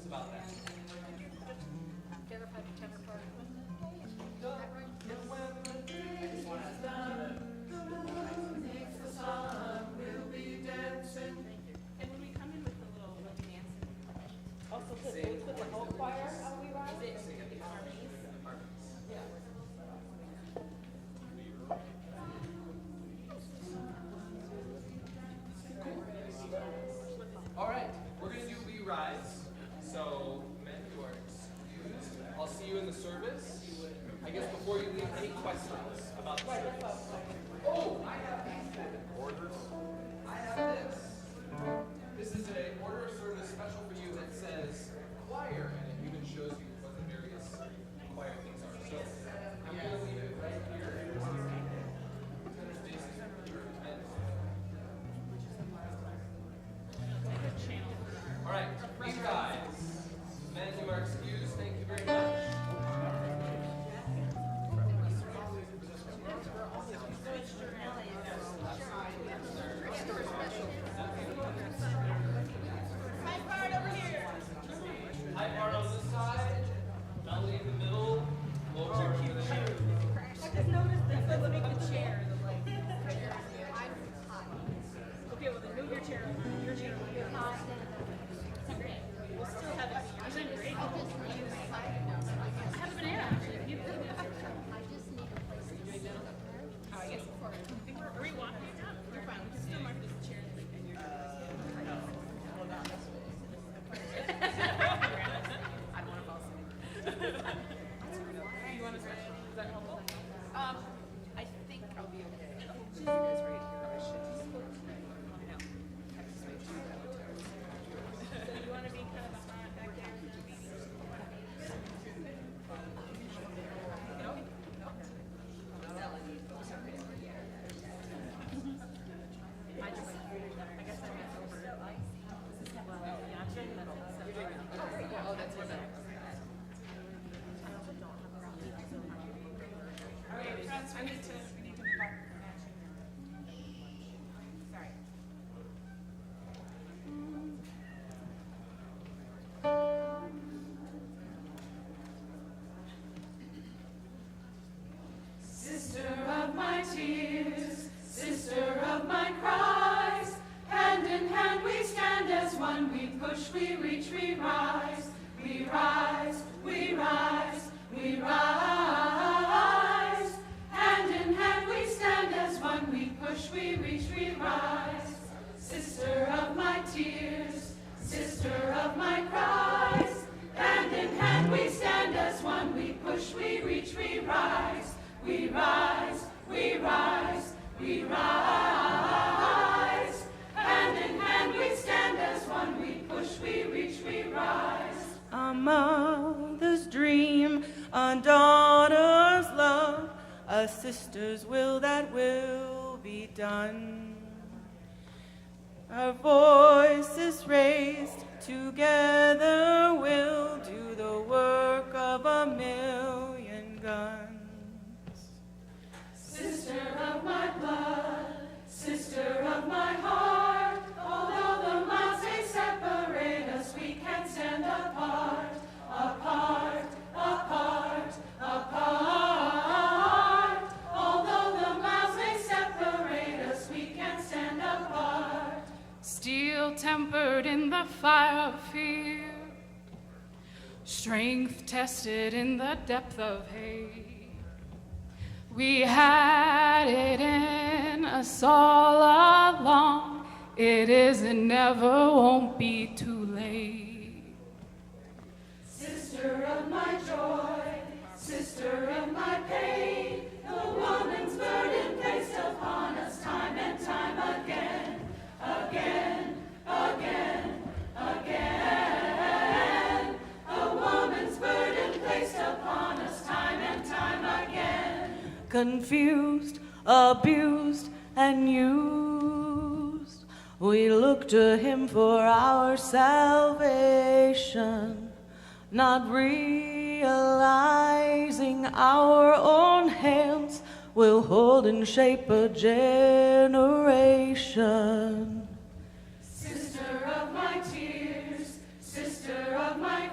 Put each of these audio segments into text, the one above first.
It's about that. And when we come in with the little dance, also put the whole choir, how we rise? The harmonies. Yeah. All right, we're going to do We Rise. So, men, you are excused. I'll see you in the service. I guess before you leave, any questions about the service? Oh, I have these orders. I have this. This is an order of service special for you that says choir, and it even shows you what the various choir things are. So, I'm going to leave it right here. All right, We Rise. Men, you are excused. Thank you very much. High part on this side, belly in the middle, lower part over there. I just noticed that let's make the chair the like chair. Okay, well then move your chair over. Your chair over here. Great. We'll still have it. I'm doing great. I have a banana actually. You put it in. Oh, I guess. Are we walking it down? You're fine. We can still mark this chair and you're doing this. I don't want to fall asleep. You want to stretch? Is that helpful? I think I'll be okay. She is right here. I should just So you want to be kind of behind back there? I guess I meant over. Well, yeah, I'm in the middle. Oh, that's way better. All right, friends, we need to move on. Sorry. Sister of my tears, sister of my cries, hand in hand we stand as one, we push, we reach, we rise, we rise, we rise, we rise. Hand in hand we stand as one, we push, we reach, we rise. Sister of my tears, sister of my cries, hand in hand we stand as one, we push, we reach, we rise. We rise, we rise, we rise. Hand in hand we stand as one, we push, we reach, we rise. A mother's dream, a daughter's love, a sister's will that will be done. Our voices raised, together we'll do the work of a million guns. Sister of my blood, sister of my heart, although the miles may separate us, we can stand apart, apart, apart, apart. Although the miles may separate us, we can stand apart. Steel tempered in the fire of fear, strength tested in the depth of hate. We had it in us all along. It is and never won't be too late. Sister of my joy, sister of my pain, the woman's burden placed upon us time and time again, again, again, again. A woman's burden placed upon us time and time again. Confused, abused, and used, we look to him for our salvation, not realizing our own hands will hold and shape a generation. Sister of my tears, sister of my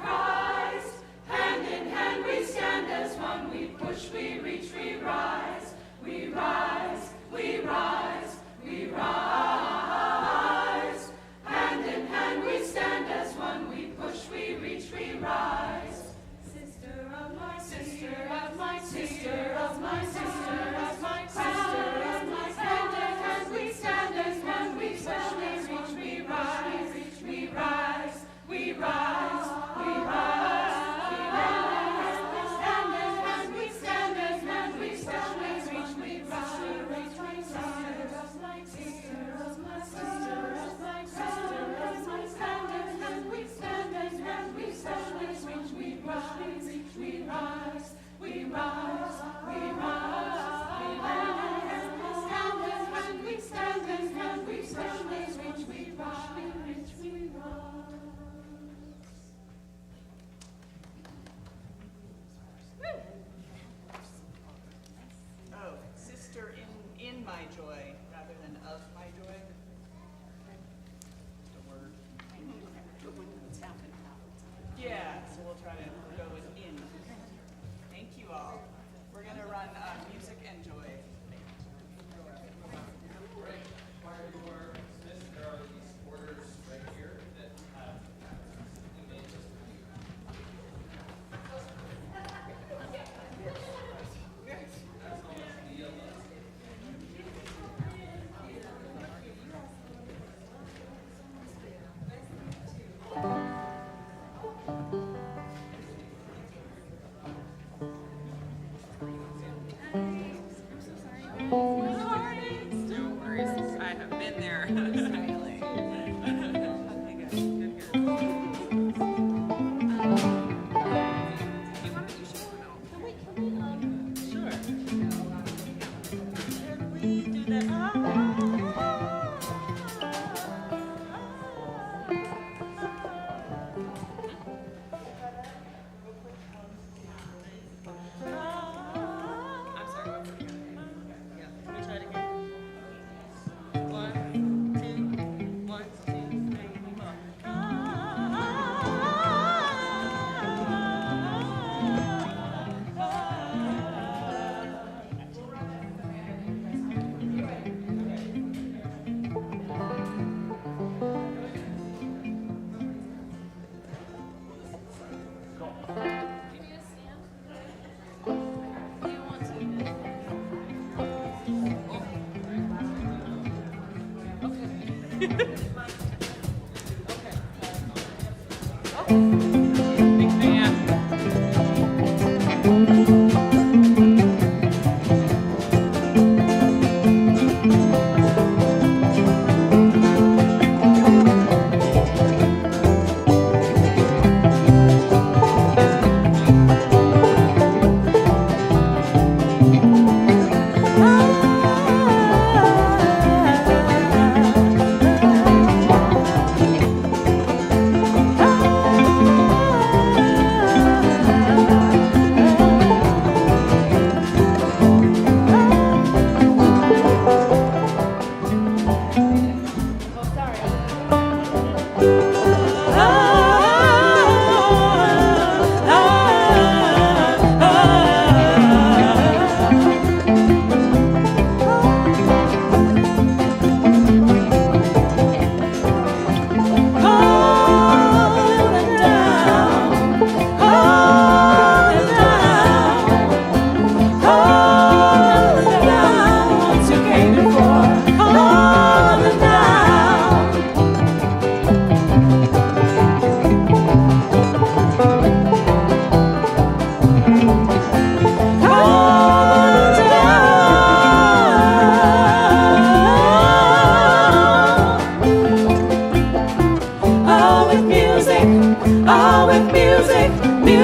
rise, we rise, we rise, we rise. We stand and when we stand, we reach, we rise, we reach, we rise. Oh, sister in my joy rather than of my joy. Just a word. Yeah, so we'll try to go with in. Thank you all. We're going to run music and joy. Right. Where you are, there are these orders right here that have images. That's almost the yellow. No worries. I have been there. Okay, good. Good, good. You want to do show or no? Sure. Can we do that? I'm sorry, what's the other? Yeah, let me try it again. 1, 2, 1, 2, 3, Big fan.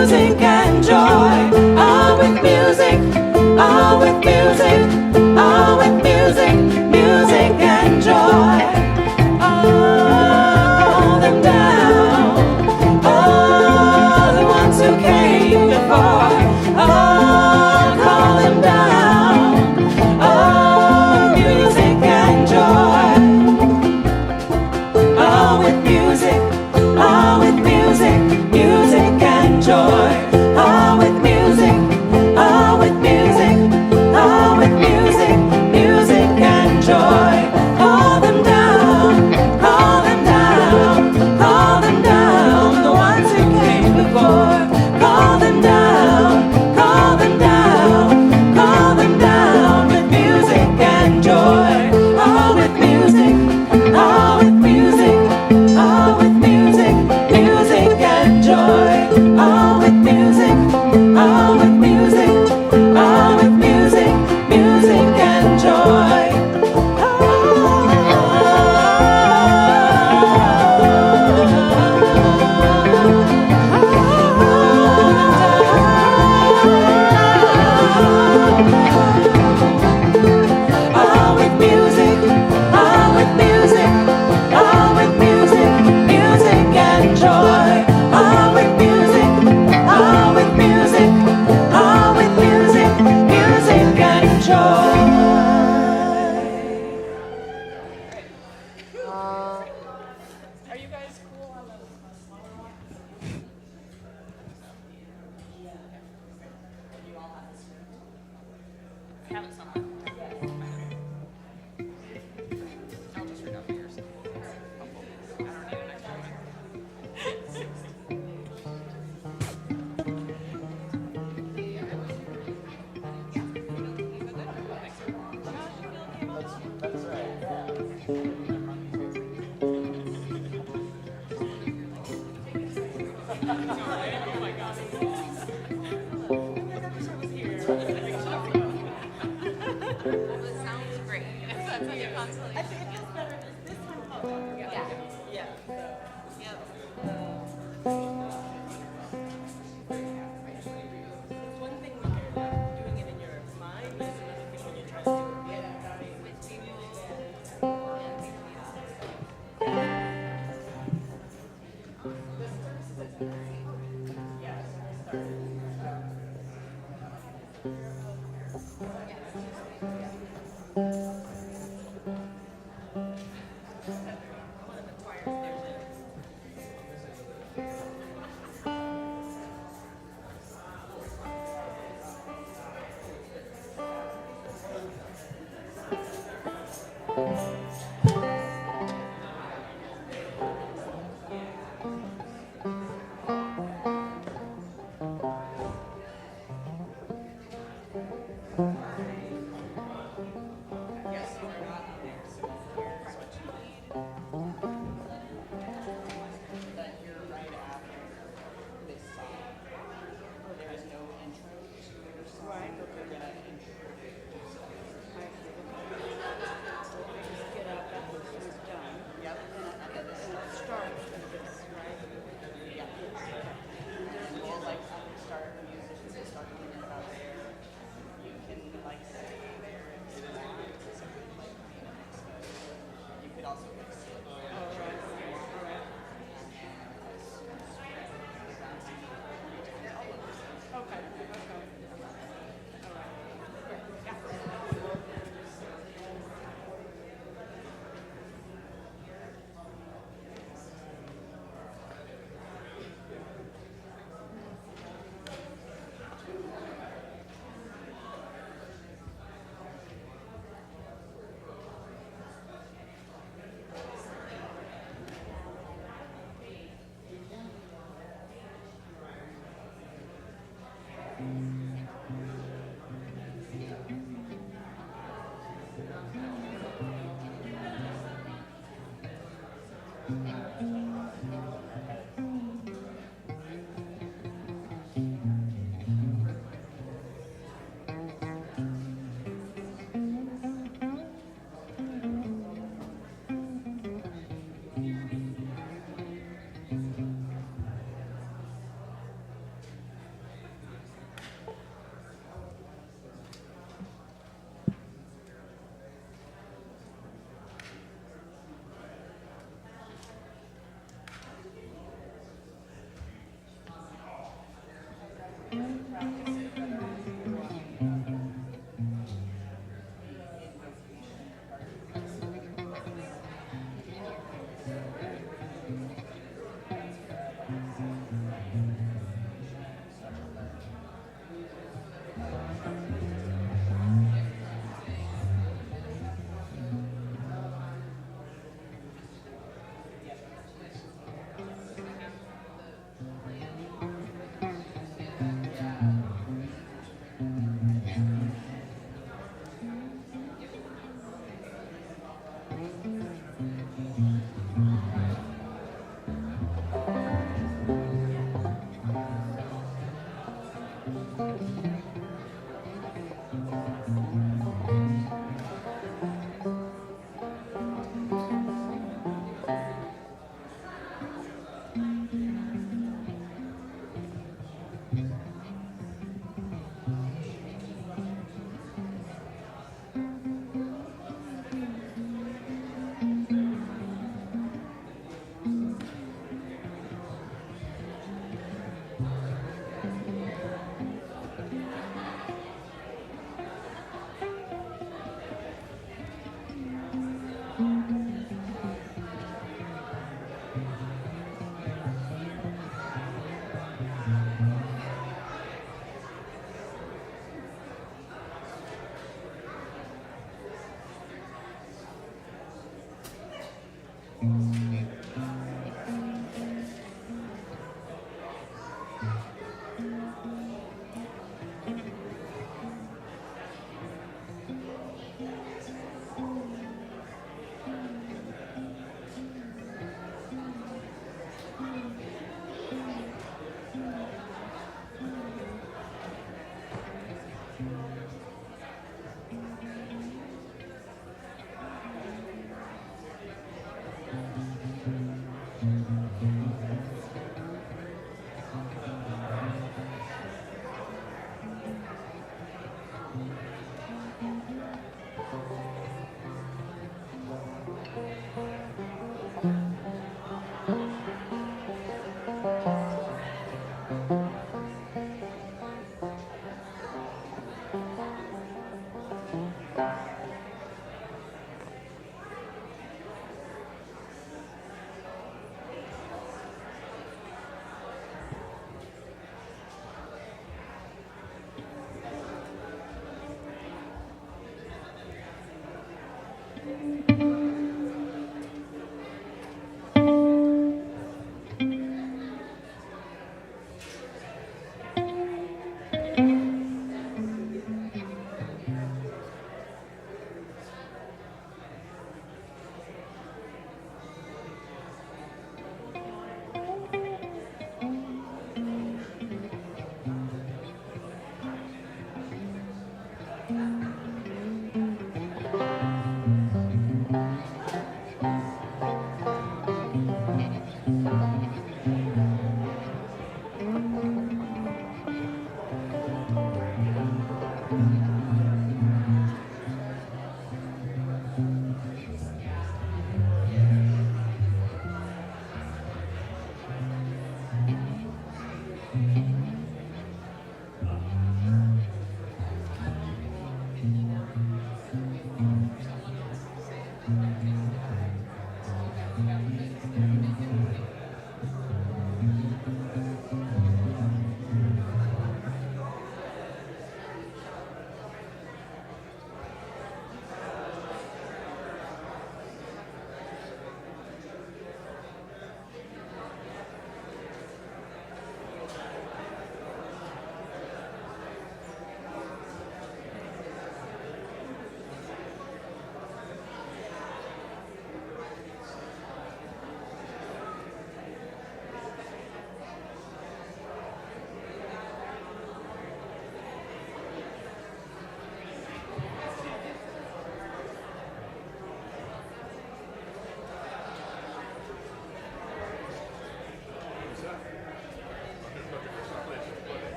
music and joy. Oh, with music, oh, with music, oh, with music, music and joy. All them down, all the ones who came before. Oh, call them down. Oh, music and joy. Oh, with music, oh, with music, music and joy. Oh, with music. my God. Sounds great. That's like a consolation. I think it feels better this time. Yeah. Yeah. Yep. It's one thing when you're doing it in your mind, but it's another thing when you're trying to do it with people. One of the choirs, there's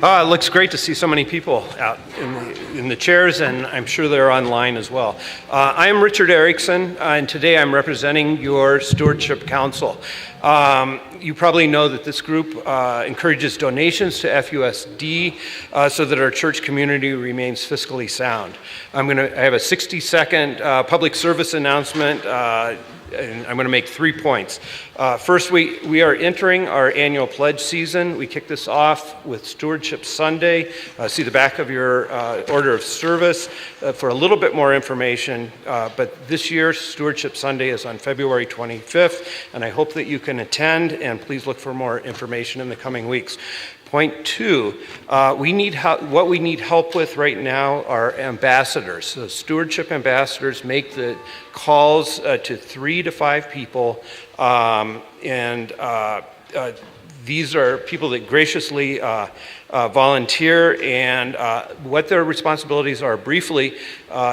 It looks great to see so many people out in the chairs, and I'm sure they're online as well. I am Richard Erickson, and today I'm representing your Stewardship Council. You probably know that this group encourages donations to FUSD so that our church community remains fiscally sound. I have a 60-second public service announcement, and I'm going to make 3 points. First, we are entering our annual pledge season. We kick this off with Stewardship Sunday. See the back of your order of service for a little bit more information. But this year, Stewardship Sunday is on February 25th, and I hope that you can attend, and please look for more information in the coming weeks. Point 2, what we need help with right now are ambassadors. So stewardship ambassadors make the calls to 3 to 5 people, and these are people that graciously volunteer, and what their responsibilities are briefly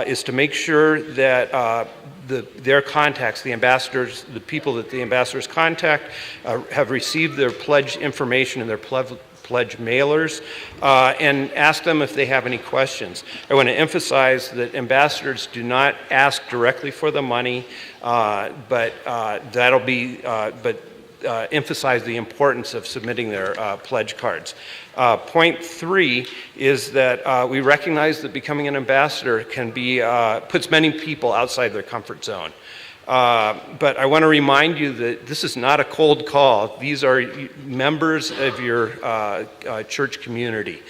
is to make sure that their contacts, the ambassadors, the people that the ambassadors contact have received their pledge information and their pledge mailers, and ask them if they have any questions. I want to emphasize that ambassadors do not ask directly for the money, but emphasize the importance of submitting their pledge cards. Point 3 is that we recognize that becoming an ambassador can be puts many people outside their comfort zone. But I want to remind you that this is not a cold call. These are members of your church community.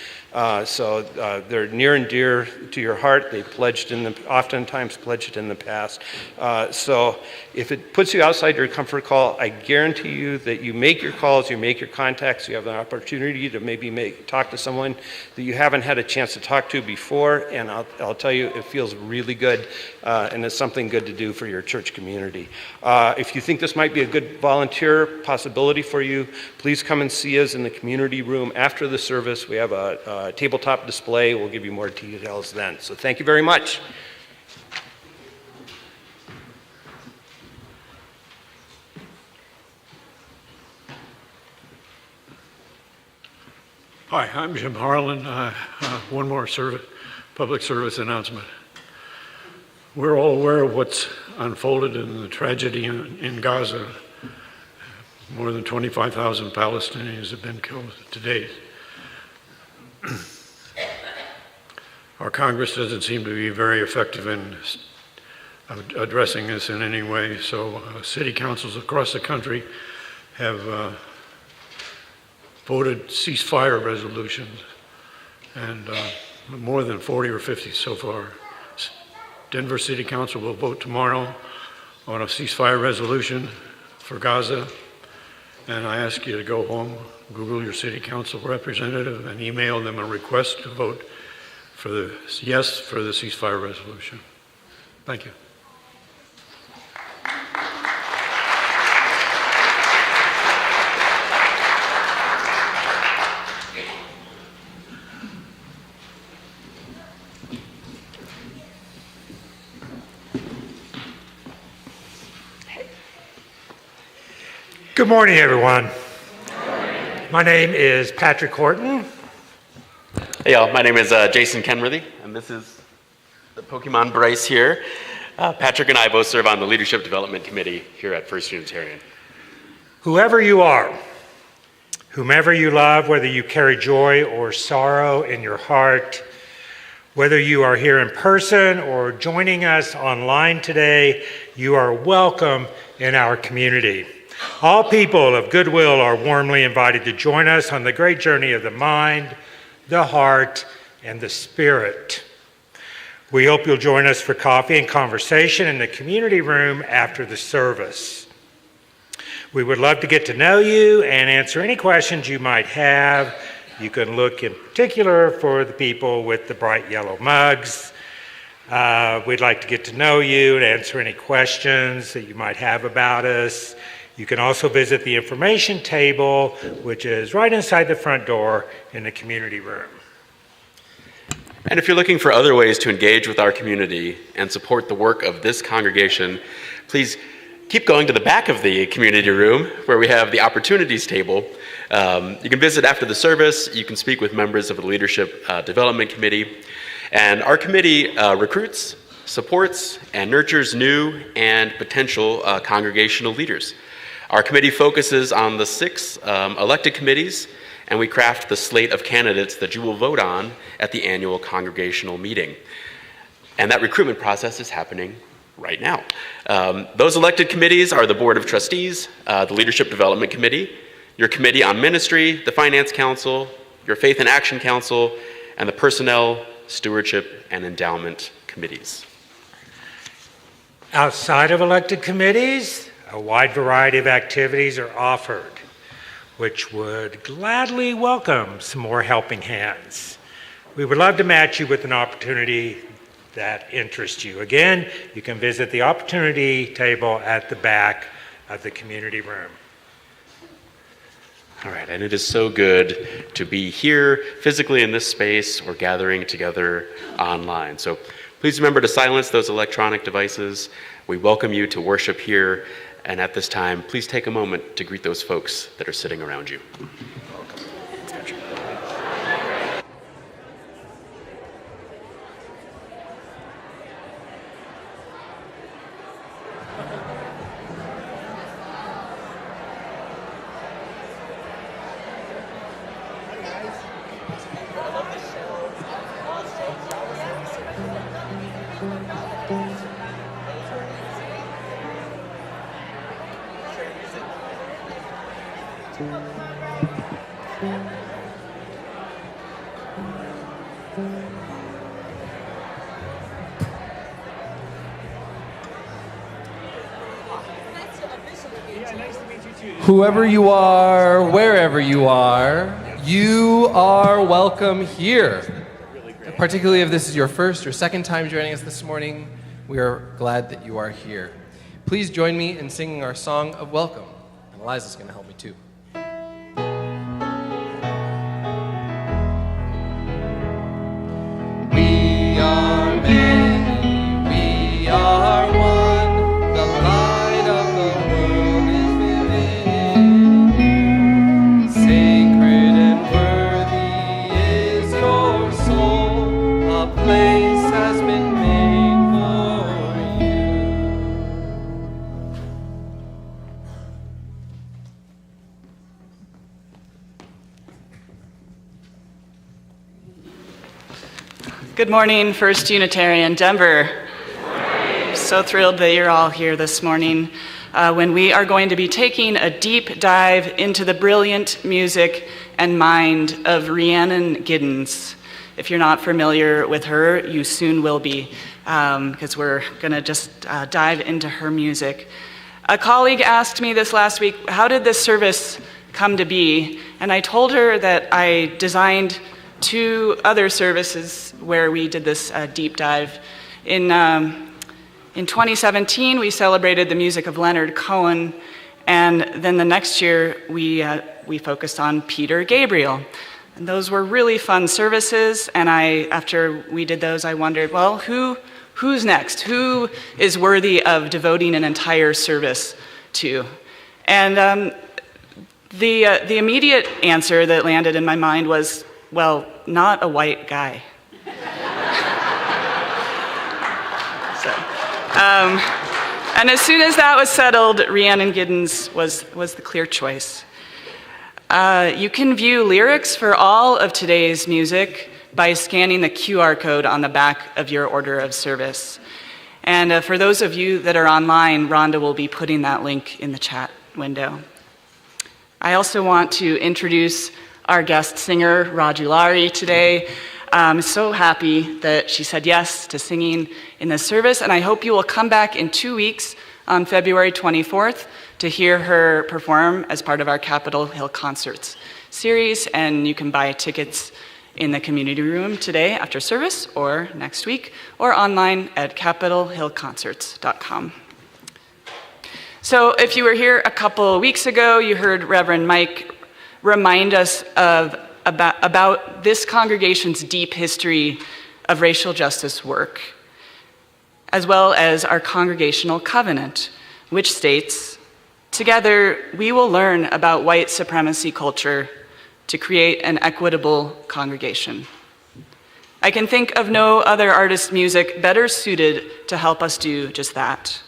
So they're near and dear to your heart. They oftentimes pledged in the past. So if it puts you outside your comfort call, I guarantee you that you make your calls, you make your contacts, you have an opportunity to maybe talk to someone that you haven't had a chance to talk to before, and I'll tell you, it feels really good, and it's something good to do for your church community. If you think this might be a good volunteer possibility for you, please come and see us in the community room after the service. We have a tabletop display. We'll give you more details then. So thank you very much. Hi, I'm Jim Harlan. One more public service announcement. We're all aware of what's unfolded in the tragedy in Gaza. More than 25,000 Palestinians have been killed to date. Our Congress doesn't seem to be very effective in addressing this in any way, so city councils across the country have voted ceasefire resolutions, and more than 40 or 50 so far. Denver City Council will vote tomorrow on a ceasefire resolution for Gaza, and I ask you to go home, Google your city council representative, and email them a request to vote for the yes for the ceasefire resolution. Thank you. Good morning, everyone. My name is Patrick Horton. Hey y'all, my name is Jason Kenworthy, and this is the Pokemon Bryce here. Patrick and I both serve on the Leadership Development Committee here at First Unitarian. Whoever you are, whomever you love, whether you carry joy or sorrow in your heart, whether you are here in person or joining us online today, you are welcome in our community. All people of goodwill are warmly invited to join us on the great journey of the mind, the heart, and the spirit. We hope you'll join us for coffee and conversation in the community room after the service. We would love to get to know you and answer any questions you might have. You can look in particular for the people with the bright yellow mugs. We'd like to get to know you and answer any questions that you might have about us. You can also visit the information table, which is right inside the front door in the community room. And if you're looking for other ways to engage with our community and support the work of this congregation, please keep going to the back of the community room where we have the opportunities table. You can visit after the service. You can speak with members of the Leadership Development Committee. And our committee recruits, supports, and nurtures new and potential congregational leaders. Our committee focuses on the 6 elected committees, and we craft the slate of candidates that you will vote on at the annual congregational meeting. And that recruitment process is happening right now. Those elected committees are the Board of Trustees, the Leadership Development Committee, your Committee on Ministry, the Finance Council, your Faith and Action Council, and the Personnel, Stewardship, and Endowment Committees. Outside of elected committees, a wide variety of activities are offered, which would gladly welcome some more helping hands. We would love to match you with an opportunity that interests you. Again, you can visit the opportunity table at the back of the community room. All right, and it is so good to be here physically in this space or gathering together online. So please remember to silence those electronic devices. We welcome you to worship here, and at this time, please take a moment to greet those folks that are sitting around you. Whoever you are, wherever you are welcome here. Particularly if this is your first or second time joining us this morning, we are glad that you are here. Please join me in singing our song of welcome. And Eliza's going to help me too. We are many, we are one, the light of the world is within you. Sacred and worthy is your soul, a place has been made for you. Good morning, First Unitarian Denver. So thrilled that you're all here this morning when we are going to be taking a deep dive into the brilliant music and mind of Rhiannon Giddens. If you're not familiar with her, you soon will be, because we're going to just dive into her music. A colleague asked me this last week, how did this service come to be? And I told her that I designed 2 other services where we did this deep dive. In 2017, we celebrated the music of Leonard Cohen, and then the next year we focused on Peter Gabriel. And those were really fun services, and after we did those, I wondered, well, who's next? Who is worthy of devoting an entire service to? And the immediate answer that landed in my mind was, well, not a white guy. And as soon as that was settled, Rhiannon Giddens was the clear choice. You can view lyrics for all of today's music by scanning the QR code on the back of your order of service. And for those of you that are online, Rhonda will be putting that link in the chat window. I also want to introduce our guest singer, Rajdulari, today. I'm so happy that she said yes to singing in this service, and I hope you will come back in 2 weeks on February 24th to hear her perform as part of our Capitol Hill Concerts series, and you can buy tickets in the community room today after service or next week, or online at capitolhillconcerts.com. So if you were here a couple of weeks ago, you heard Reverend Mike remind us about this congregation's deep history of racial justice work, as well as our congregational covenant, which states, "Together we will learn about white supremacy culture to create an equitable congregation." I can think of no other artist's music better suited to help us do just that.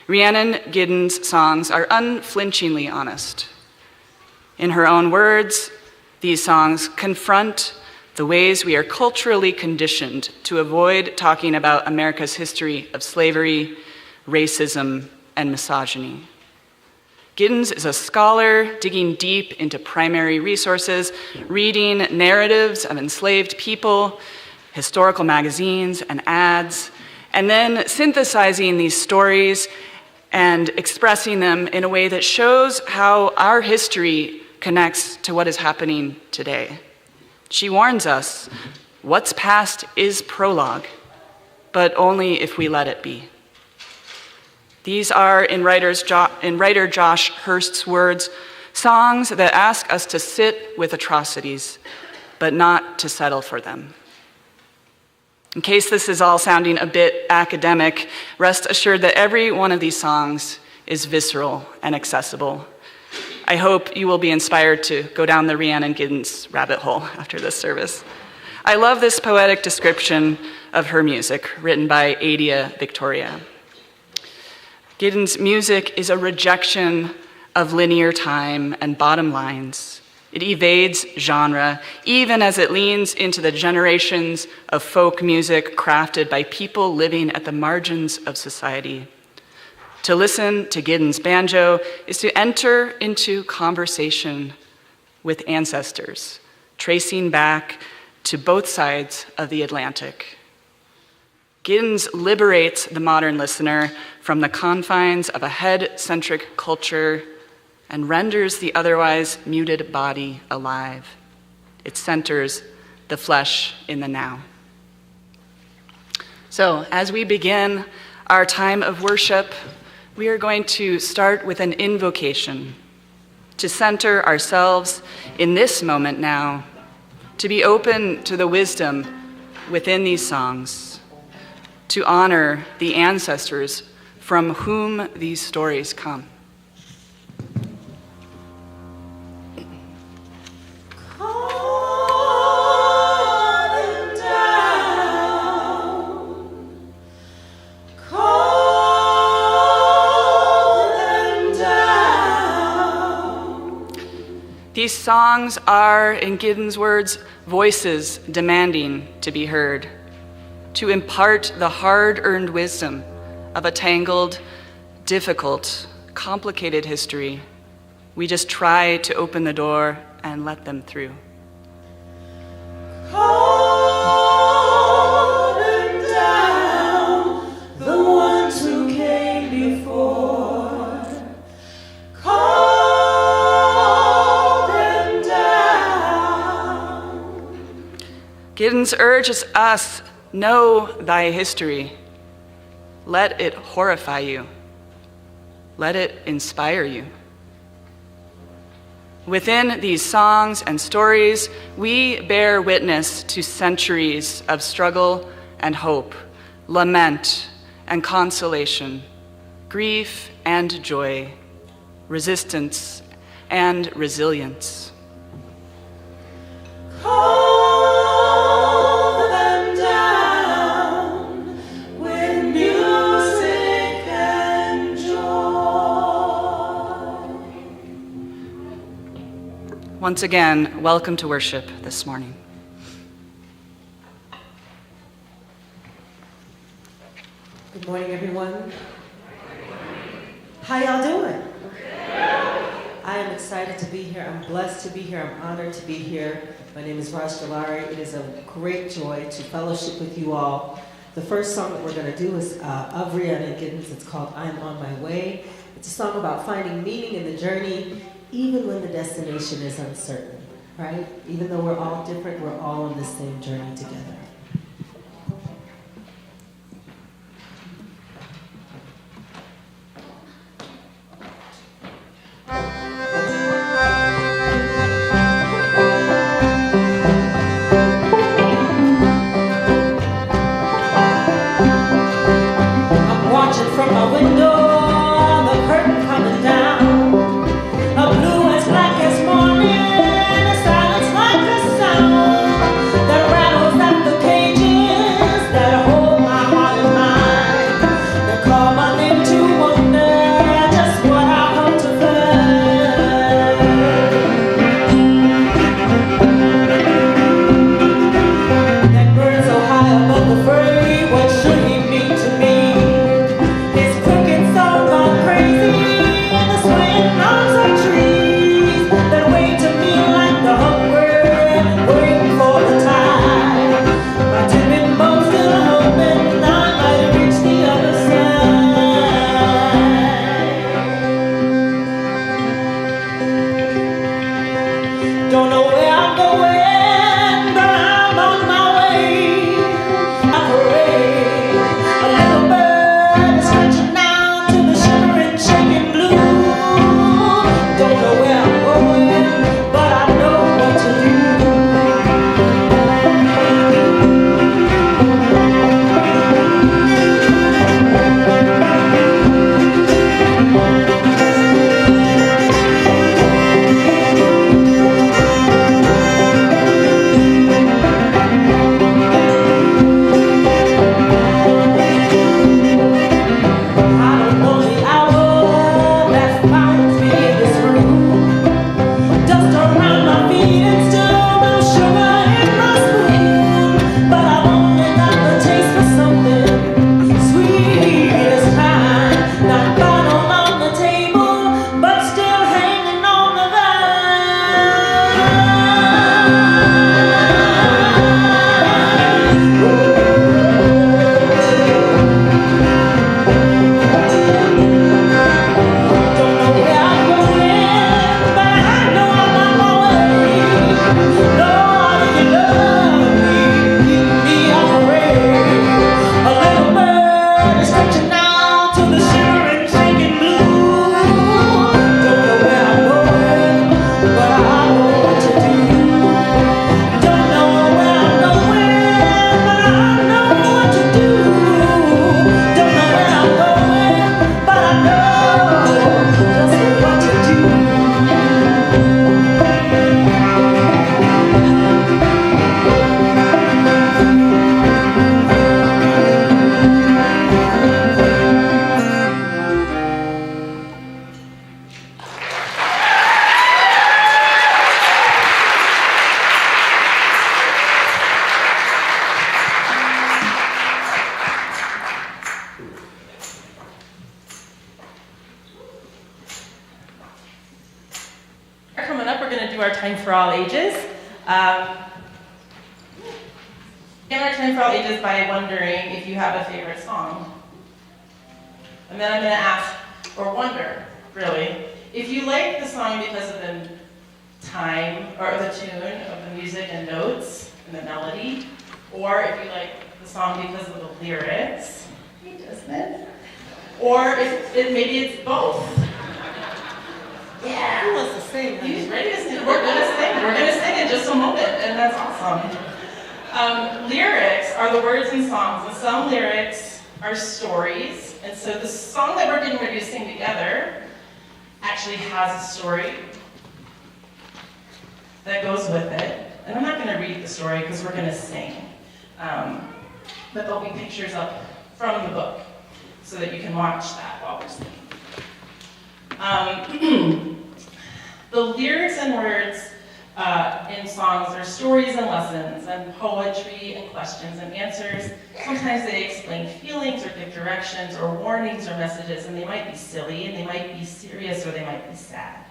Rhiannon Giddens' songs are unflinchingly honest. In her own words, these songs confront the ways we are culturally conditioned to avoid talking about America's history of slavery, racism, and misogyny. Giddens is a scholar digging deep into primary resources, reading narratives of enslaved people, historical magazines and ads, and then synthesizing these stories and expressing them in a way that shows how our history connects to what is happening today. She warns us, what's past is prologue, but only if we let it be. These are, in writer Josh Hurst's words, songs that ask us to sit with atrocities, but not to settle for them. In case this is all sounding a bit academic, rest assured that every one of these songs is visceral and accessible. I hope you will be inspired to go down the Rhiannon Giddens rabbit hole after this service. I love this poetic description of her music, written by Adia Victoria. Giddens' music is a rejection of linear time and bottom lines. It evades genre, even as it leans into the generations of folk music crafted by people living at the margins of society. To listen to Giddens' banjo is to enter into conversation with ancestors, tracing back to both sides of the Atlantic. Giddens liberates the modern listener from the confines of a head-centric culture and renders the otherwise muted body alive. It centers the flesh in the now. So, as we begin our time of worship, we are going to start with an invocation to center ourselves in this moment now, to be open to the wisdom within these songs, to honor the ancestors from whom these stories come. These songs are, in Giddens' words, voices demanding to be heard, to impart the hard-earned wisdom of a tangled, difficult, complicated history. We just try to open the door and let them through. Call them down, the ones who came before. Call them down. Giddens urges us, know thy history. Let it horrify you. Let it inspire you. Within these songs and stories, we bear witness to centuries of struggle and hope, lament and consolation, grief and joy, resistance and resilience. Call them down with music and joy. Once again, welcome to worship this morning. Good morning, everyone. How y'all doing? I am excited to be here. I'm blessed to be here. I'm honored to be here. My name is Rajdulari. It is a great joy to fellowship with you all. The first song that we're going to do is of Rhiannon Giddens. It's called I'm on My Way. It's a song about finding meaning in the journey, even when the destination is uncertain, right? Even though we're all different, we're all on the same journey together. I'm watching from my window on the for all ages. Entertain for all ages by wondering if you have a favorite song. And then I'm going to ask, or wonder, really, if you like the song because of the time, or the tune of the music and notes and the melody, or if you like the song because of the lyrics, hey Desmond, or if maybe it's both. Yeah. Who wants to sing? He's ready to sing. We're going to sing. We're going to sing in just a moment, and that's awesome. Lyrics are the words in songs, and some lyrics are stories. And so the song that we're getting ready to sing together actually has a story that goes with it. And I'm not going to read the story because we're going to sing. But there'll be pictures up from the book so that you can watch that while we're singing. The lyrics and words in songs are stories and lessons and poetry and questions and answers. Sometimes they explain feelings or give directions or warnings or messages, and they might be silly and they might be serious or they might be sad.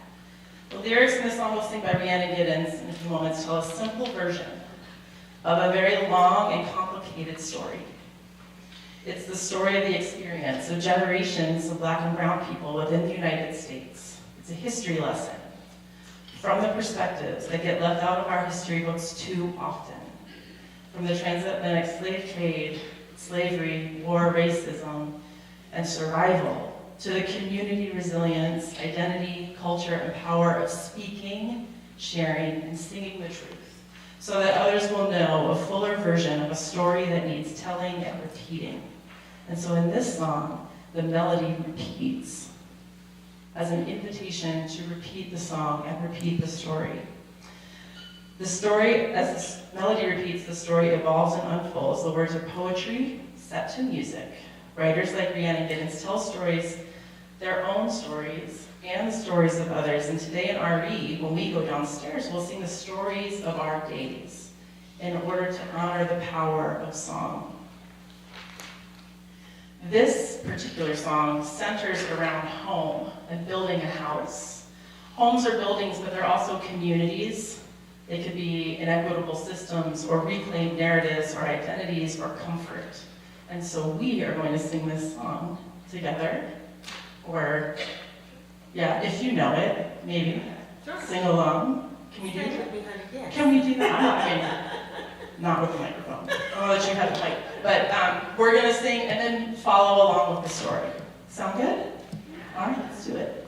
The lyrics in the song we'll sing by Rhiannon Giddens in a few moments tell a simple version of a very long and complicated story. It's the story of the experience of generations of Black and brown people within the United States. It's a history lesson from the perspectives that get left out of our history books too often. From the transatlantic slave trade, slavery, war, racism, and survival, to the community resilience, identity, culture, and power of speaking, sharing, and singing the truth, so that others will know a fuller version of a story that needs telling and repeating. And so in this song, the melody repeats as an invitation to repeat the song and repeat the story. The story, as the melody repeats, the story evolves and unfolds. The words are poetry set to music. Writers like Rhiannon Giddens tell stories, their own stories, and the stories of others. And today in RE, when we go downstairs, we'll sing the stories of our days in order to honor the power of song. This particular song centers around home and building a house. Homes are buildings, but they're also communities. They could be inequitable systems or reclaimed narratives or identities or comfort. And so we are going to sing this song together. Or, yeah, if you know it, maybe sing along. Can we do that? Can we do that? I mean, not with the microphone. I'll let you have the mic. But we're going to sing and then follow along with the story. Sound good? All right, let's do it.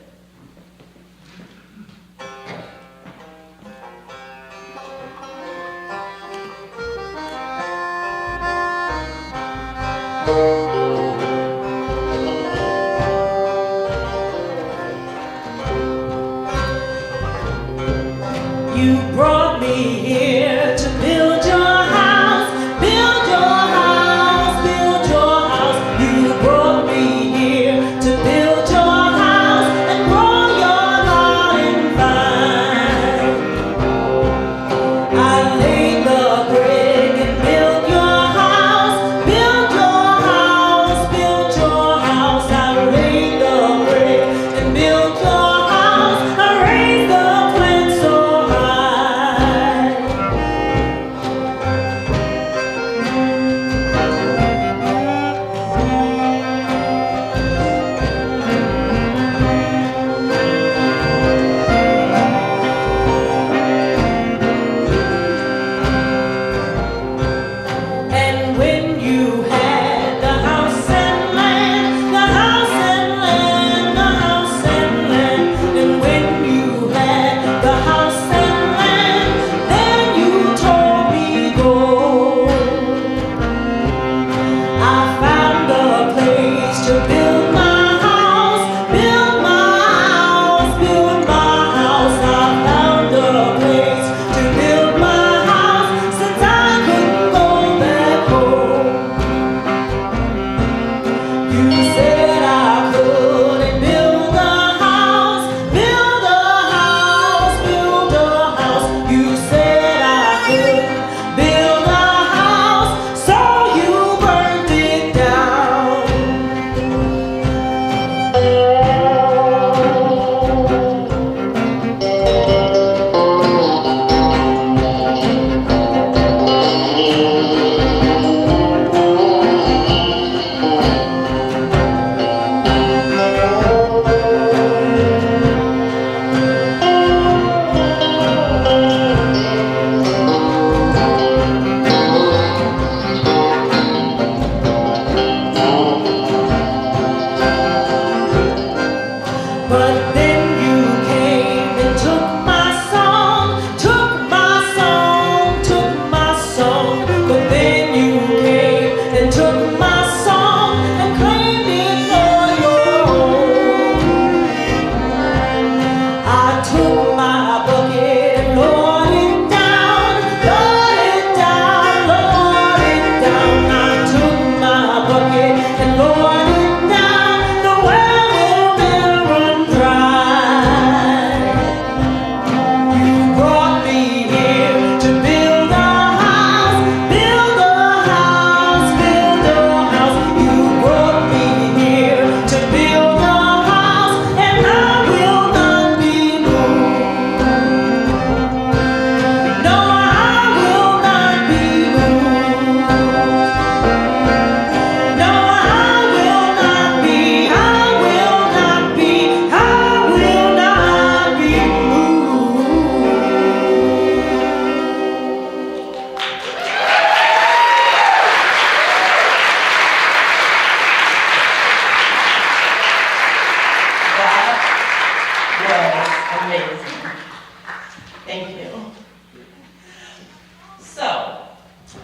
You brought me here to build your house, build your house, build your house. You brought me here to build your house and grow your garden vine. I laid the brick and built your house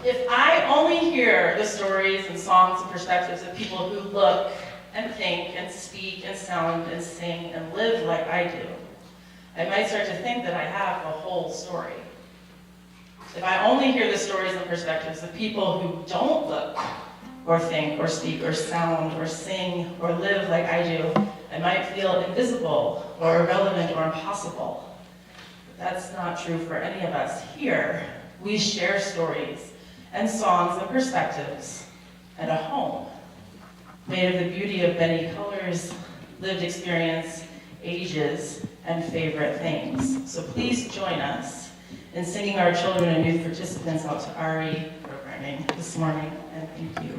If I only hear the stories and songs and perspectives of people who look and think and speak and sound and sing and live like I do, I might start to think that I have the whole story. If I only hear the stories and perspectives of people who don't look or think or speak or sound or sing or live like I do, I might feel invisible or irrelevant or impossible. But that's not true for any of us here. We share stories and songs and perspectives and a home made of the beauty of many colors, lived experience, ages, and favorite things. So please join us in singing our children and youth participants out to RE programming this morning, and thank you.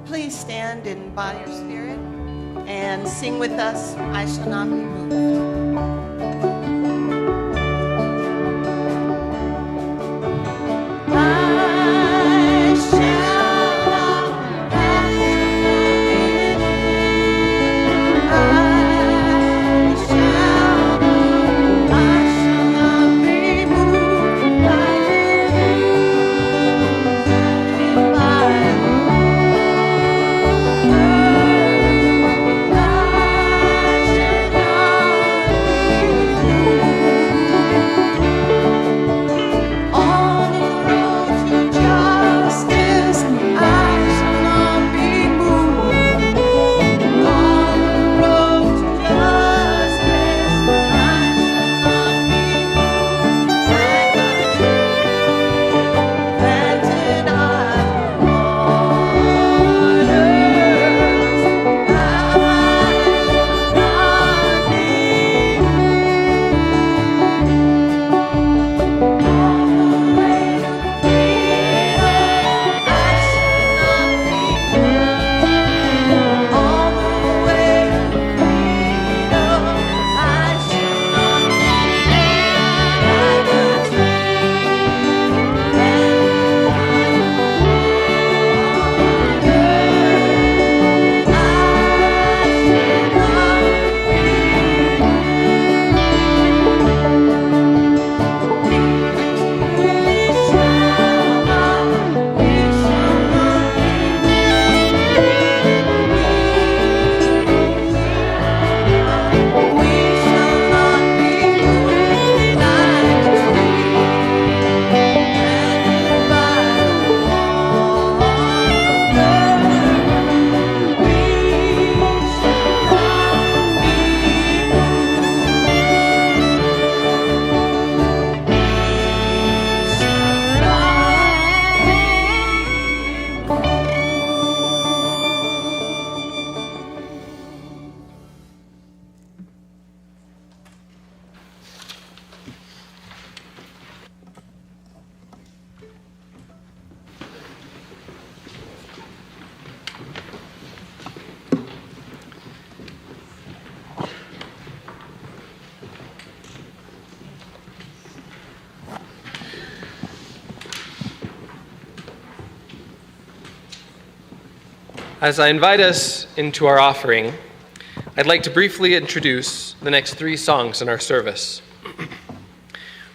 Please stand in body or spirit and sing with us, I Shall Not Be Moved. I As I invite us into our offering, I'd like to briefly introduce the next 3 songs in our service.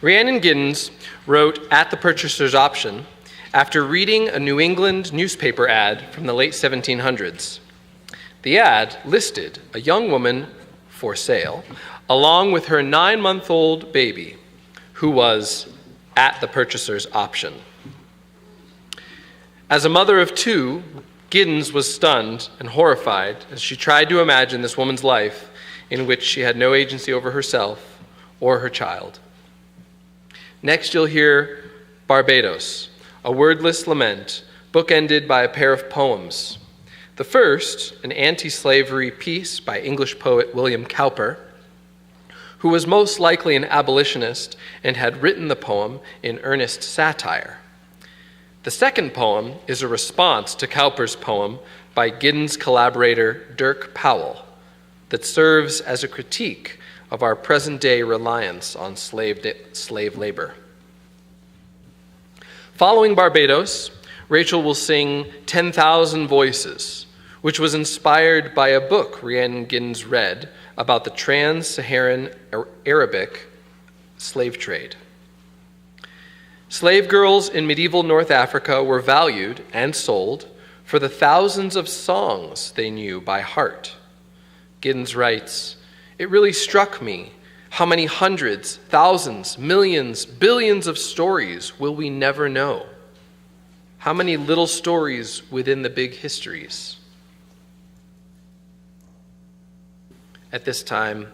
Rhiannon Giddens wrote At the Purchaser's Option after reading a New England newspaper ad from the late 1700s. The ad listed a young woman for sale, along with her 9-month-old baby, who was at the purchaser's option. As a mother of 2, Giddens was stunned and horrified as she tried to imagine this woman's life in which she had no agency over herself or her child. Next, you'll hear Barbados, a wordless lament, bookended by a pair of poems. The first, an anti-slavery piece by English poet William Cowper, who was most likely an abolitionist and had written the poem in earnest satire. The second poem is a response to Cowper's poem by Giddens' collaborator Dirk Powell that serves as a critique of our present-day reliance on slave labor. Following Barbados, Rachel will sing 10,000 Voices, which was inspired by a book Rhiannon Giddens read about the trans-Saharan Arabic slave trade. Slave girls in medieval North Africa were valued and sold for the thousands of songs they knew by heart. Giddens writes, "It really struck me how many hundreds, thousands, millions, billions of stories will we never know? How many little stories within the big histories?" At this time,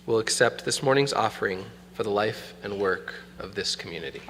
we'll accept this morning's offering for the life and work of this community.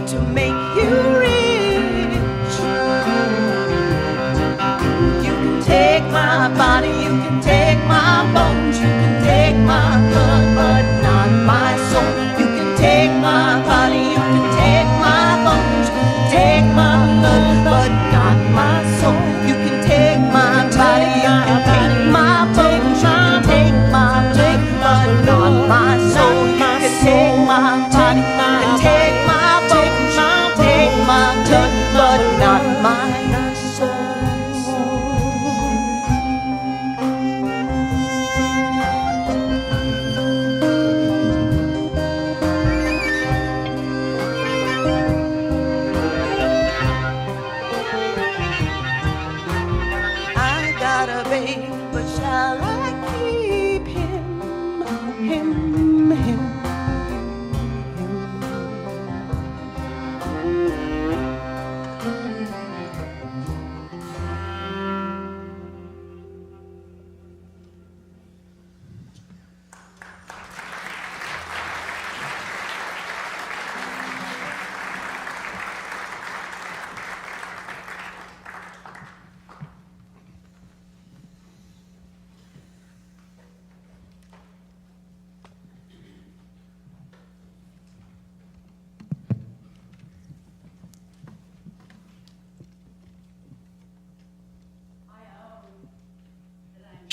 To make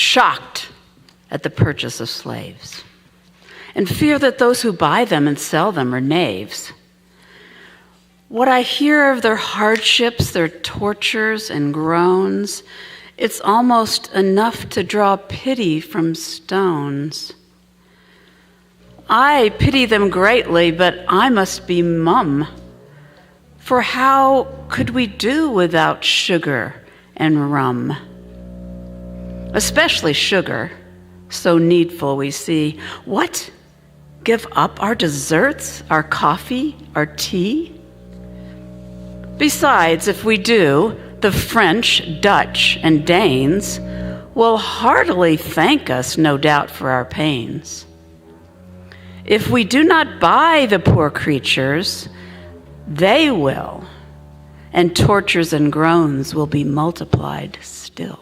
shocked at the purchase of slaves, and fear that those who buy them and sell them are knaves. What I hear of their hardships, their tortures and groans, it's almost enough to draw pity from stones. I pity them greatly, but I must be mum. For how could we do without sugar and rum? Especially sugar, so needful we see. What? Give up our desserts, our coffee, our tea? Besides, if we do, the French, Dutch, and Danes will heartily thank us, no doubt, for our pains. If we do not buy the poor creatures, they will, and tortures and groans will be multiplied still.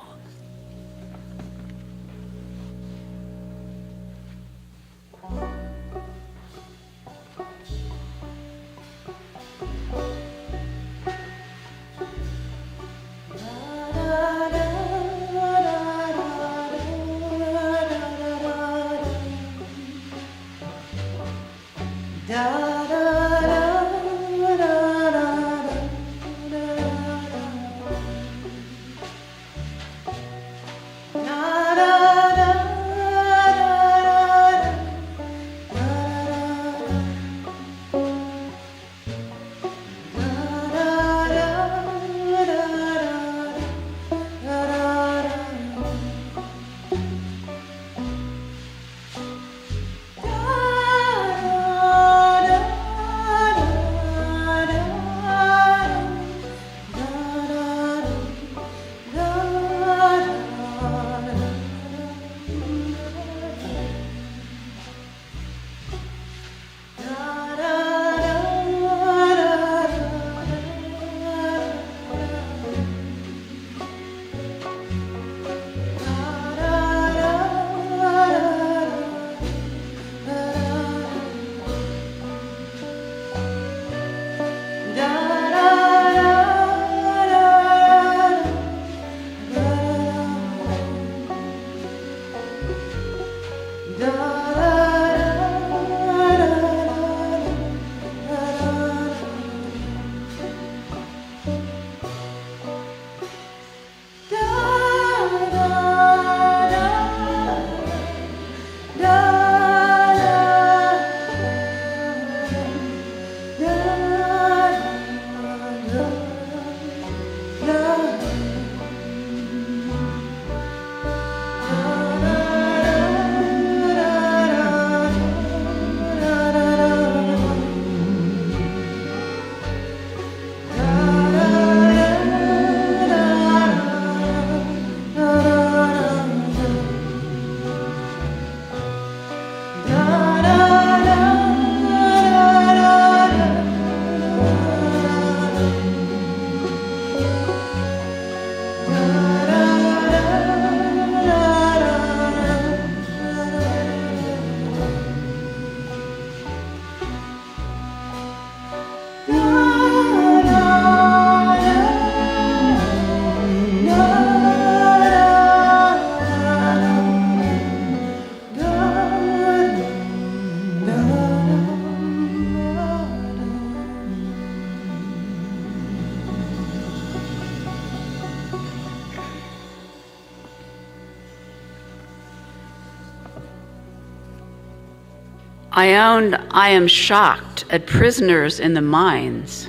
I am shocked at prisoners in the mines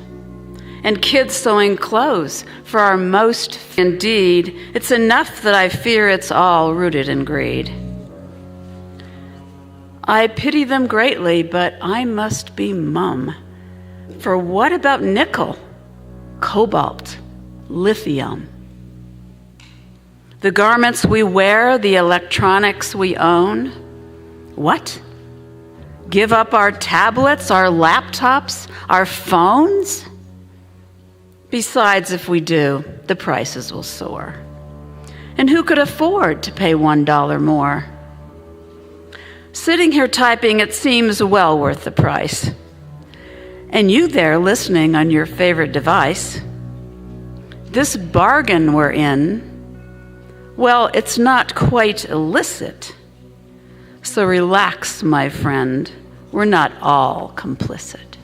and kids sewing clothes for our most. Indeed, it's enough that I fear it's all rooted in greed. I pity them greatly, but I must be mum. For what about nickel, cobalt, lithium? The garments we wear, the electronics we own? What? Give up our tablets, our laptops, our phones? Besides, if we do, the prices will soar. And who could afford to pay $1 more? Sitting here typing, it seems well worth the price. And you there listening on your favorite device, this bargain we're in Well, it's not quite illicit. So relax, my friend. We're not all complicit.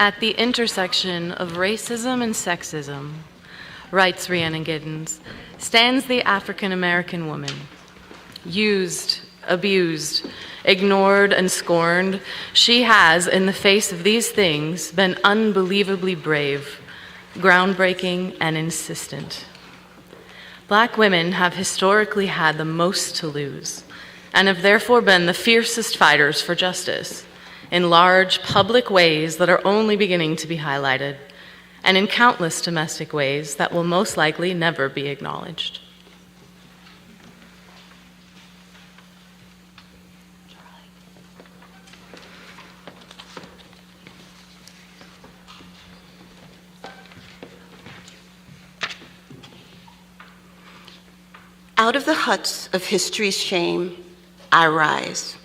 At the intersection of racism and sexism, writes Rhiannon Giddens, stands the African American woman, used abused, ignored, and scorned, she has, in the face of these things, been unbelievably brave, groundbreaking, and insistent. Black women have historically had the most to lose and have therefore been the fiercest fighters for justice in large public ways that are only beginning to be highlighted, and in countless domestic ways that will most likely never be acknowledged. Out of the huts of history's shame, I rise.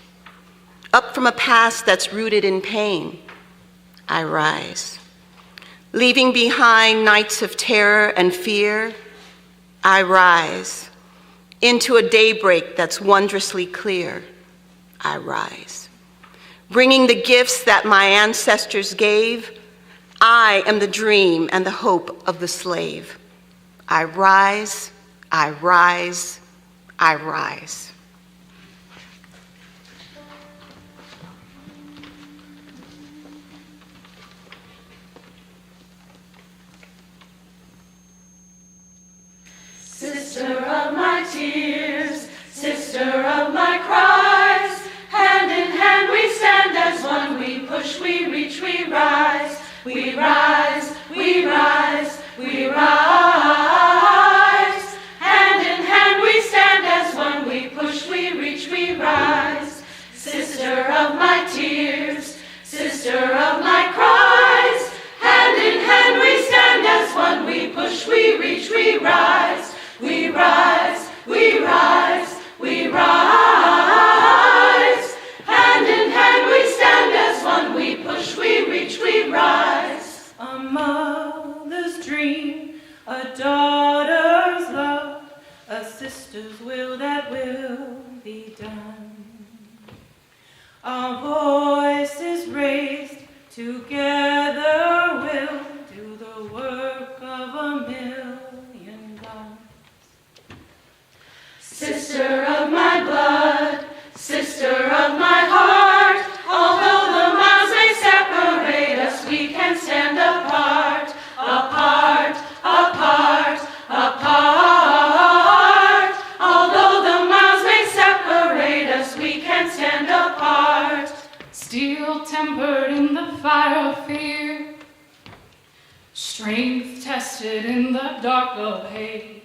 Up from a past that's rooted in pain, I rise. Leaving behind nights of terror and fear, I rise. Into a daybreak that's wondrously clear, I rise. Bringing the gifts that my ancestors gave, I am the dream and the hope of the slave. I rise. I rise, I rise. Sister of my tears, sister of my cries, hand in hand we stand as one, we push, we reach, we rise, we rise, we rise, we rise. Sister of my tears, sister of my cries, hand in hand we stand as one, we push, we reach, we rise, we rise, we rise, we rise. Hand in hand we stand as one, we push, we reach, we rise. A mother's dream, a daughter's love, a sister's will that will be done. Our voices raised together will do the work of 1,000,000 guns. Sister of my blood, sister of my heart, although the miles may separate us, we can stand apart, apart, apart, apart. Although the miles may separate us, we can stand apart. Steel tempered in the fire of fear, strength tested in the dark of hate.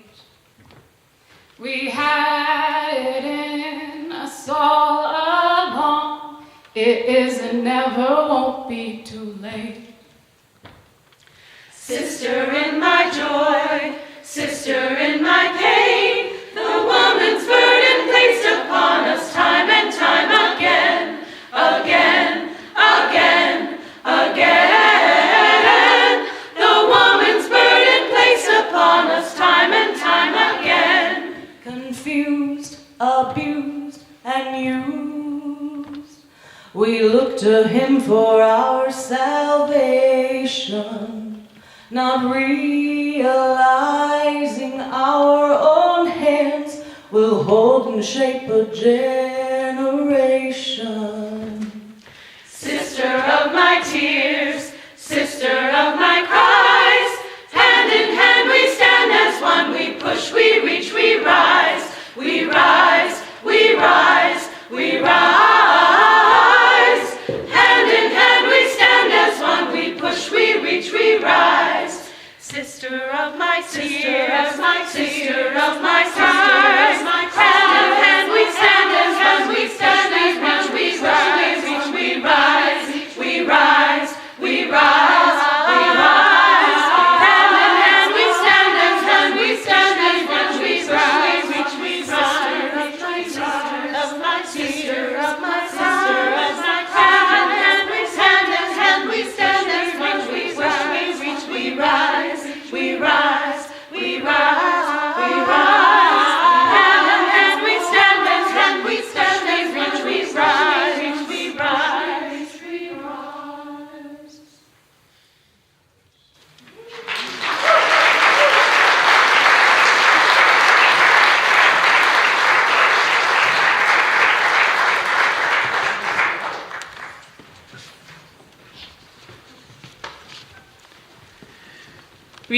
We had it in us all along. It is and never won't be too late. Sister in my joy, sister in my pain, the woman's burden placed upon us time and time again, again, again, again. The woman's burden placed upon us time and time again. Confused, abused, and used, we look to him for our salvation, not realizing our own hands will hold and shape a generation. Sister of my tears, sister of my cries, hand in hand we stand as one, we push, we reach, we rise, we rise, we rise, we rise. Hand in hand we stand as one, we push, we reach, we rise. Sister of my tears, sister of my cries, hand in hand we stand as one, we stand as one, we rise, we rise, we rise, we rise, we rise. Hand in hand we stand as one, we stand as one, we rise, we rise. Sister of my tears, hand in hand we stand as one, we stand as one, we rise, we rise, we rise, we rise, we rise.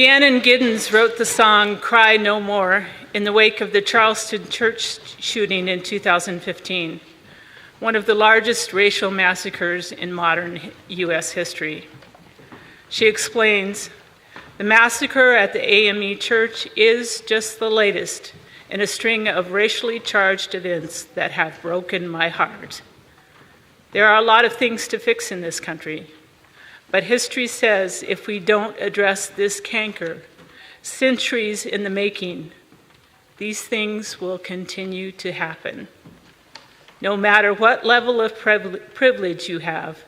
Rhiannon Giddens wrote the song Cry No More in the wake of the Charleston church shooting in 2015, one of the largest racial massacres in modern U.S. history. She explains, "The massacre at the AME church is just the latest in a string of racially charged events that have broken my heart. There are a lot of things to fix in this country, but history says if we don't address this canker, centuries in the making, these things will continue to happen. No matter what level of privilege you have,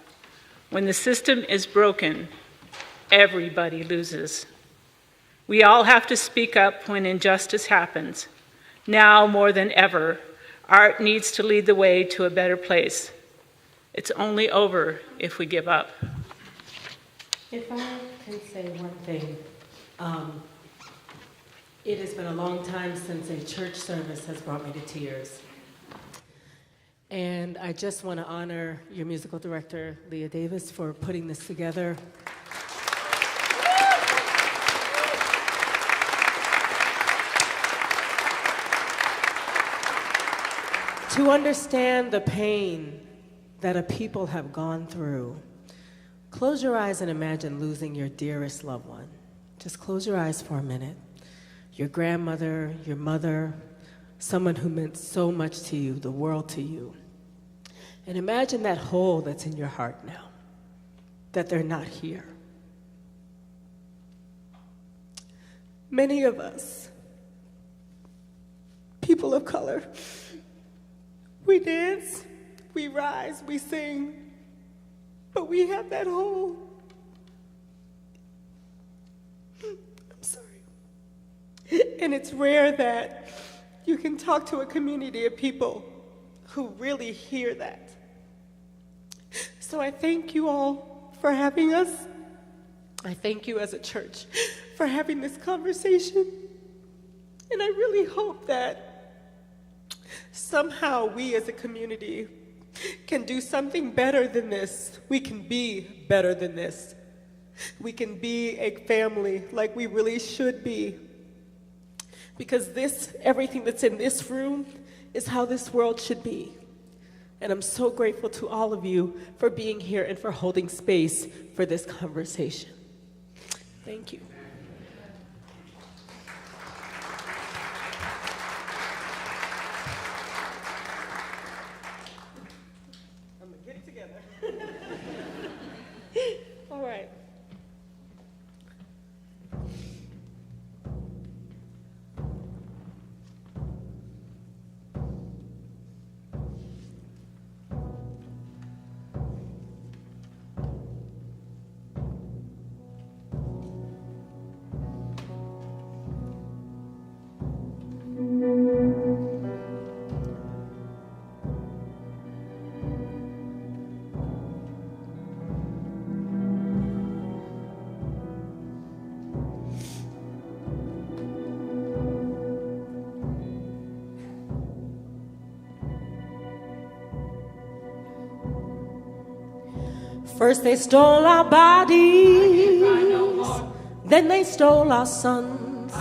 when the system is broken, everybody loses. We all have to speak up when injustice happens. Now more than ever, art needs to lead the way to a better place. It's only over if we give up." If I can say one thing, it has been a long time since a church service has brought me to tears. And I just want to honor your musical director, Leah Davis, for putting this together. To understand the pain that a people have gone through, close your eyes and imagine losing your dearest loved one. Just close your eyes for a minute. Your grandmother, your mother, someone who meant so much to you, the world to you. And imagine that hole that's in your heart now, that they're not here. Many of us, people of color, we dance, we rise, we sing, but we have that hole. I'm sorry. And it's rare that you can talk to a community of people who really hear that. So I thank you all for having us. I thank you as a church for having this conversation. And I really hope that somehow we as a community can do something better than this. We can be better than this. We can be a family like we really should be. Because everything that's in this room is how this world should be. And I'm so grateful to all of you for being here and for holding space for this conversation. Thank you. I'm gonna get it together. All right. First they stole our bodies, then they stole our sons,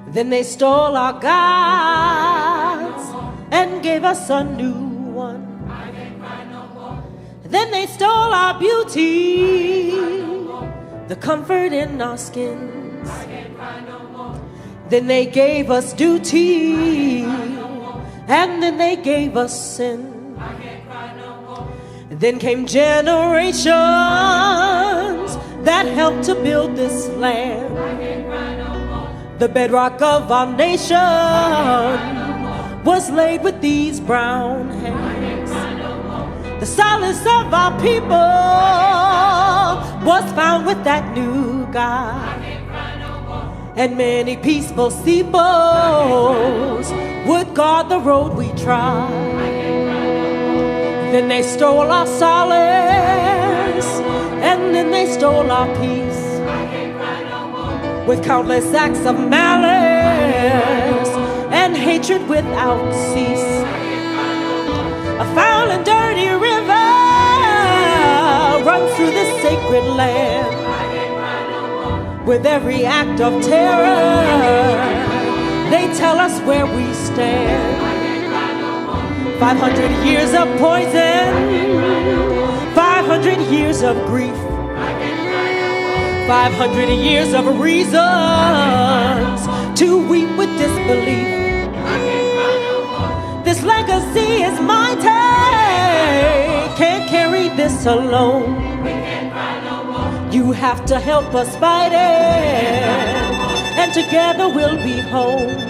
then they stole our gods and gave us a new one. Then they stole our beauty, the comfort in our skins. Then they gave us duty, and then they gave us sin. Then came generations that helped to build this land. The bedrock of our nation was laid with these brown hands. The solace of our people was found with that new God. And many peaceful steeples would guard the road we trod. Then they stole our solace, and then they stole our peace, with countless acts of malice and hatred without cease. A foul and dirty river runs through this sacred land, with every act of terror. They tell us where we stand. 500 years of poison, 500 years of grief, 500 years of reasons to weep with disbelief. This legacy is mighty, can't carry this alone. You have to help us fight it, and together we'll be home.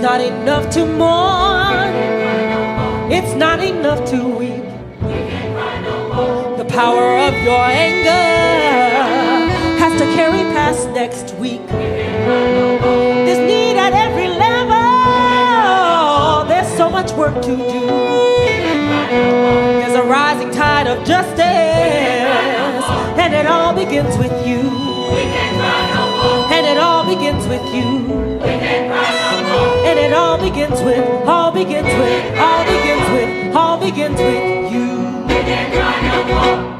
Not enough to mourn, it's not enough to weep. The power of your anger has to carry past next week. There's need at every level, there's so much work to do. There's a rising tide of justice, and it all begins with you. And it all begins with you. And it all begins with, all begins with, all begins with, all begins with you. We can't cry no more.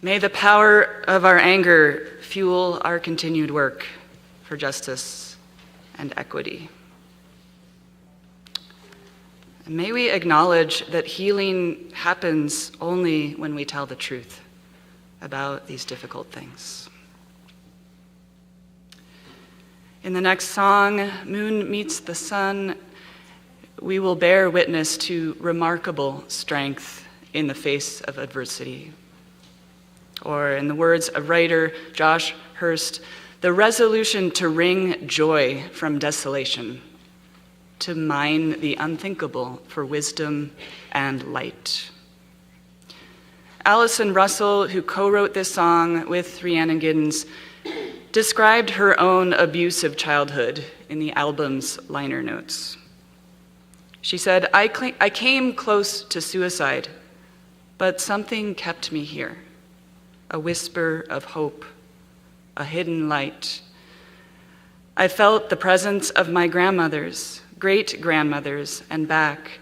May the power of our anger fuel our continued work for justice and equity. And may we acknowledge that healing happens only when we tell the truth about these difficult things. In the next song, Moon Meets the Sun, we will bear witness to remarkable strength in the face of adversity. Or in the words of writer Josh Hurst, the resolution to wring joy from desolation, to mine the unthinkable for wisdom and light. Allison Russell, who co-wrote this song with Rhiannon Giddens, described her own abusive childhood in the album's liner notes. She said, I came close to suicide, but something kept me here. A whisper of hope, a hidden light. I felt the presence of my grandmothers, great-grandmothers, and back,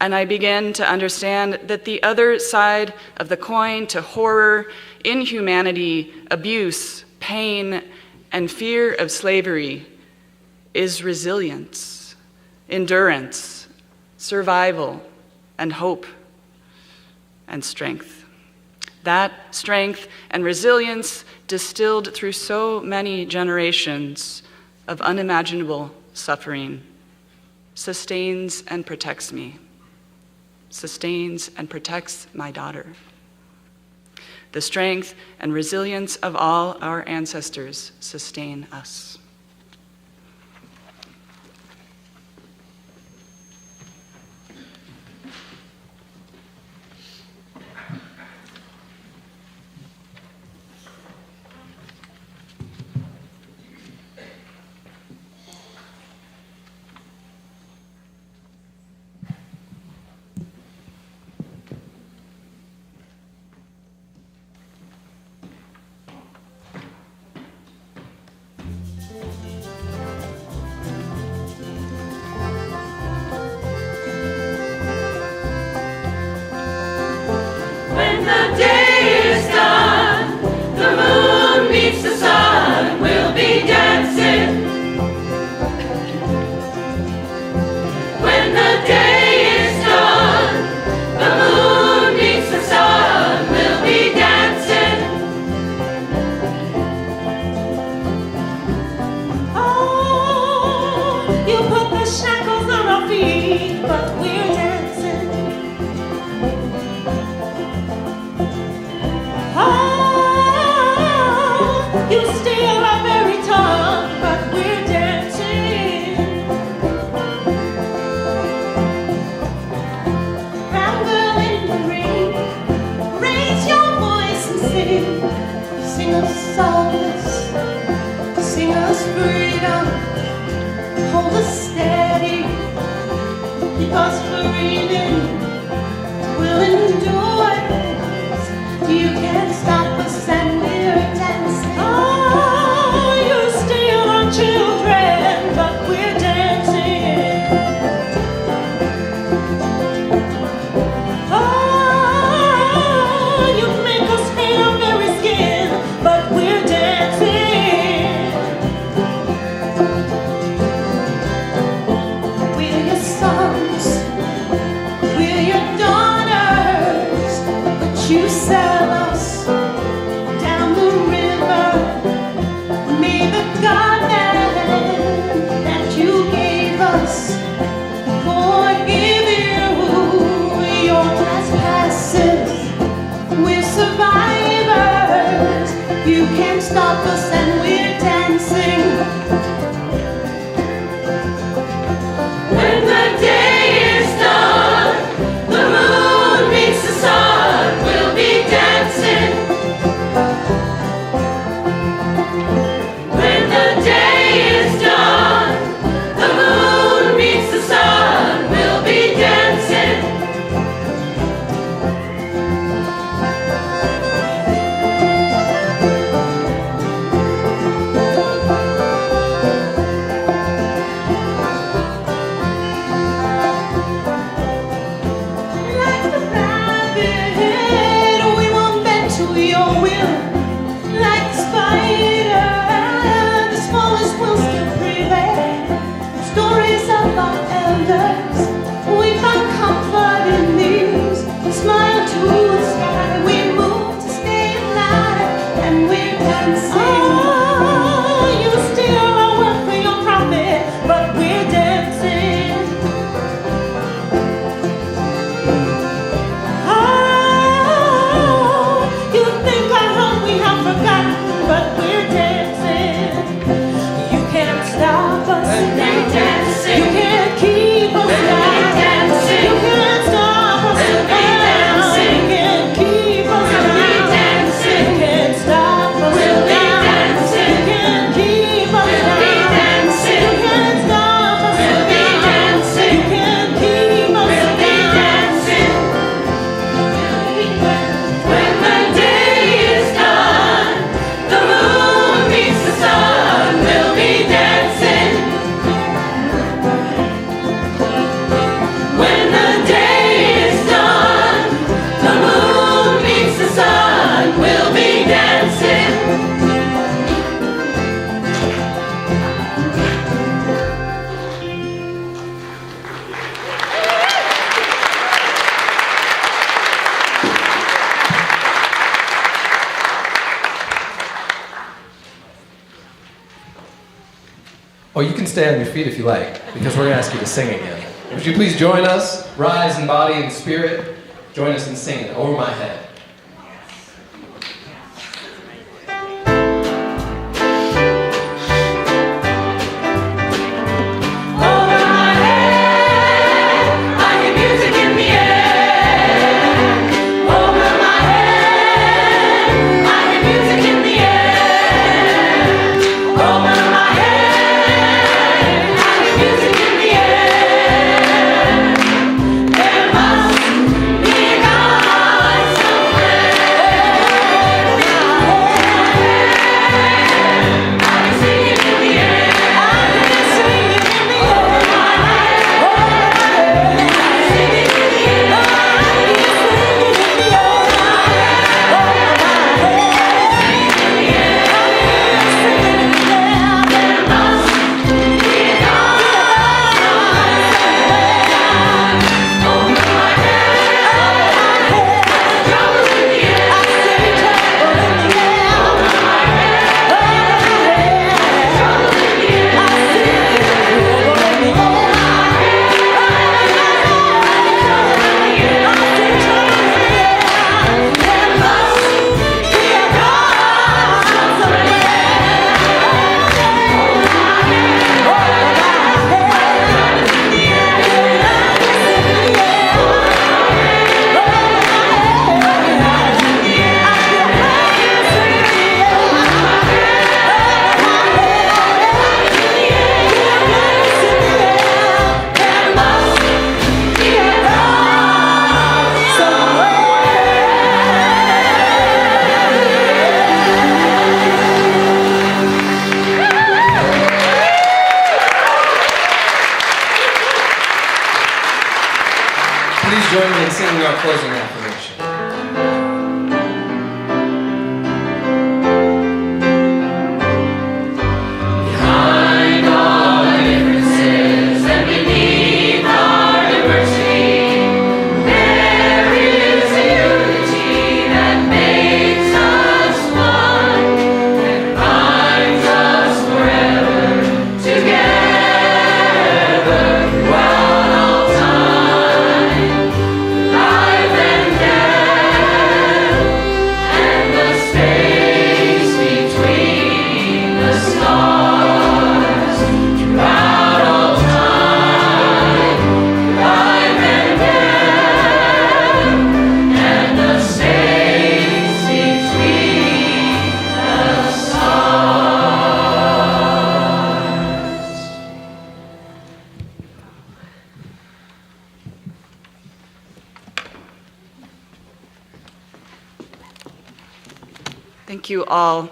and I began to understand that the other side of the coin to horror, inhumanity, abuse, pain, and fear of slavery is resilience, endurance, survival, and hope, and strength. That strength and resilience, distilled through so many generations of unimaginable suffering, sustains and protects me, sustains and protects my daughter. The strength and resilience of all our ancestors sustain us. the day is done, the moon meets the sun, we'll be dancing. When the day is done, the moon meets the sun, we'll be dancing. Oh, you put the shackles on our feet, but we're dancing. Oh, you steal our very tongue, but we're dancing. Round girl in the ring, raise your voice and sing. Sing us solace, sing us freedom. Hold us steady, keep us breathing. We'll endure this. You can't stop us and we're dancing. Oh, you steal our children, but we're dancing. Oh, you make us hate our very skin, but we're dancing. We're your sons, we're your daughters, but you sell us down the river. May the garden that you gave us forgive you your trespasses. We're survivors. You can't stop us and we're dancing. When the day is done, the moon meets the sun, we'll be dancing. When the day is done, the moon meets the sun, we'll be dancing. Like the rabbit, we won't bend to your will. Like the spider, the smallest will still prevail. Stories of our elders, we find comfort in these. Smile to the sky, we move to stay alive, and we're dancing. Oh, you steal our work for your profit, but we're dancing. Oh, you think our home we have forgotten, but we're dancing. You can't stop us now. You can't keep us down. You can't stop us now. You can't keep us down. You can't stop us now. You can't keep us down. You can't stop us now. You can't keep us down. When the day is done, the moon meets the sun, we'll be dancing. When the day is done, the moon meets the sun, we'll be dancing. Oh, you can stay on your feet if you like, because we're going to ask you to sing again. Would you please join us, rise in body and spirit, join us in singing Over My Head. Over my head, I hear music in the air. Over my head, I hear music in the air. Over my head, I hear music in the air. There must be a God join me in singing our closing affirmation. Behind all the differences and beneath our diversity, there is a unity that makes us one and binds us forever together throughout all time, life and death, and the space between the stars. Throughout all time, life and death, and the space between the stars. Thank you all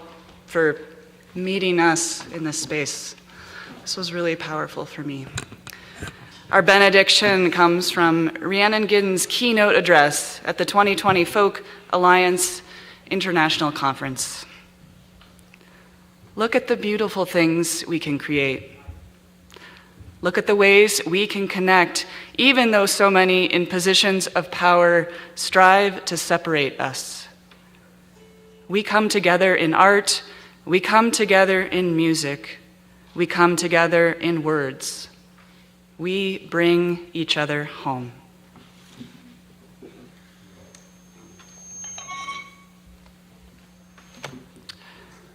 for meeting us in this space. This was really powerful for me. Our benediction comes from Rhiannon Giddens' keynote address at the 2020 Folk Alliance International Conference. Look at the beautiful things we can create. Look at the ways we can connect, even though so many in positions of power strive to separate us. We come together in art, we come together in music, we come together in words. We bring each other home.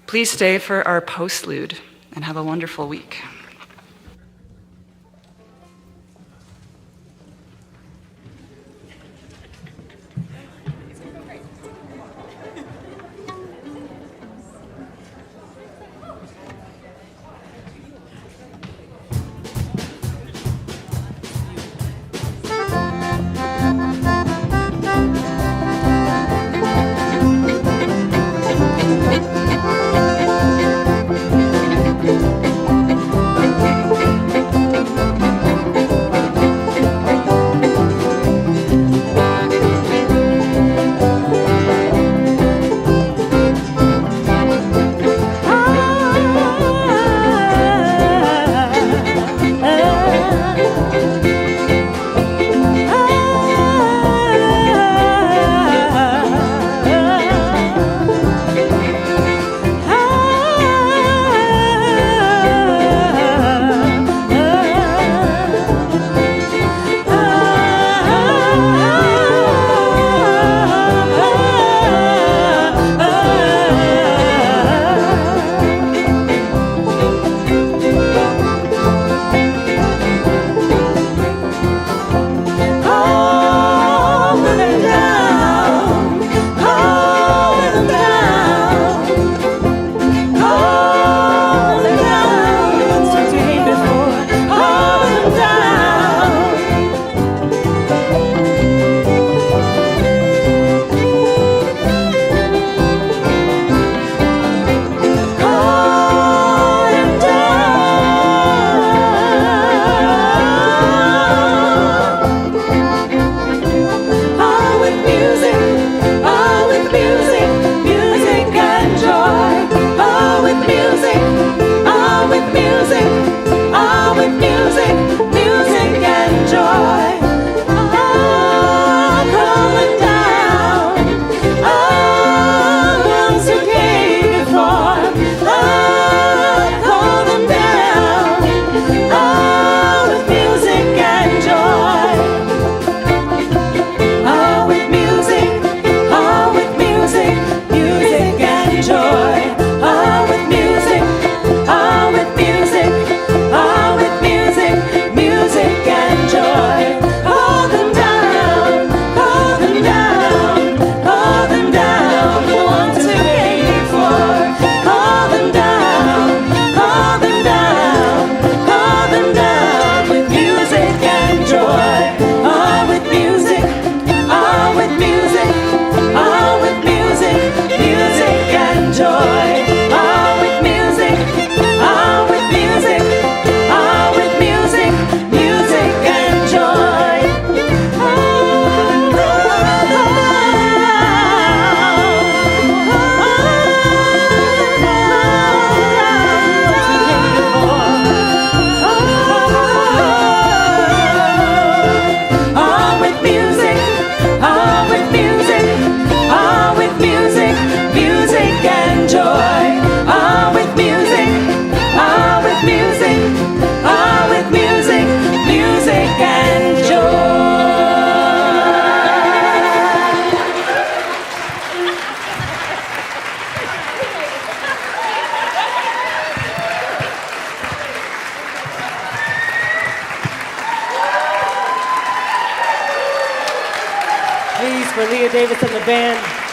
Please stay for our postlude and have a wonderful week. please, for Leah Davis and the band.